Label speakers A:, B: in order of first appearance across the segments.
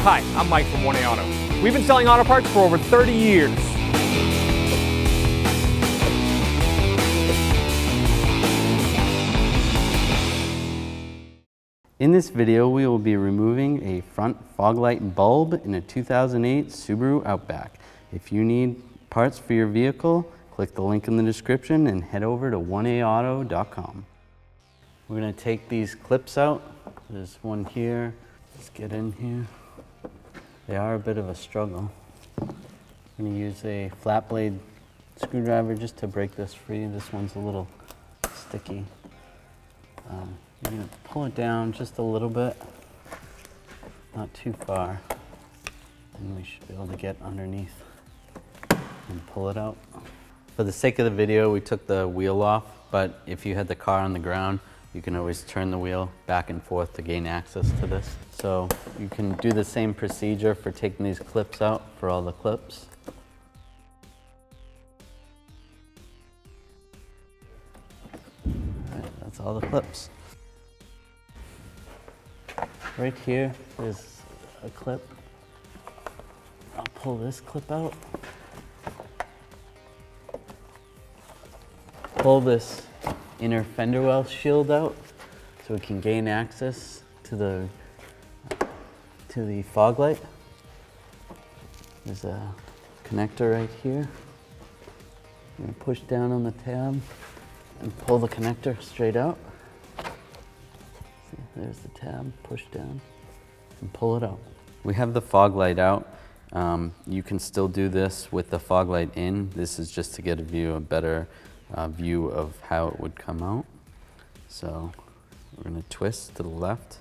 A: Hi, I'm Mike from 1A Auto. We've been selling auto parts for over 30 years.
B: In this video, we will be removing a front fog light bulb in a 2008 Subaru Outback. If you need parts for your vehicle, click the link in the description and head over to 1aauto.com. We're going to take these clips out. There's one here. Let's get in here. They are a bit of a struggle. I'm going to use a flat blade screwdriver just to break this free. This one's a little sticky. You're going to pull it down just a little bit, not too far, and we should be able to get underneath and pull it out. For the sake of the video, we took the wheel off, but if you had the car on the ground, you can always turn the wheel back and forth to gain access to this. So you can do the same procedure for taking these clips out for all the clips. All right, that's all the clips. Right here is a clip. I'll pull this clip out. Pull this inner fender well shield out so we can gain access to the fog light. There's a connector right here. I'm going to push down on the tab and pull the connector straight out. There's the tab, push down and pull it out. We have the fog light out. You can still do this with the fog light in. This is just to get a better view of how it would come out. So we're going to twist to the left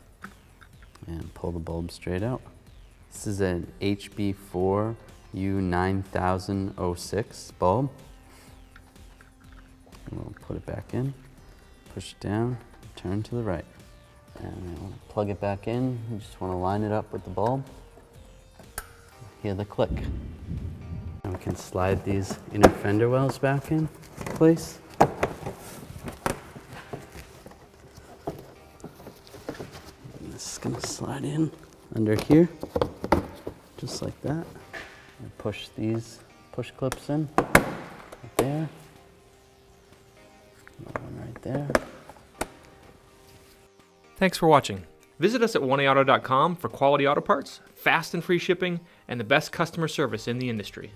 B: and pull the bulb straight out. This is an HB4 U9006 bulb. And we'll put it back in, push it down, turn to the right. And we'll plug it back in. You just want to line it up with the bulb. Hear the click. And we can slide these inner fender wells back in place. And this is going to slide in under here, just like that. And push these push clips in right there. Another one right there.
A: Thanks for watching. Visit us at 1aauto.com for quality auto parts, fast and free shipping, and the best customer service in the industry.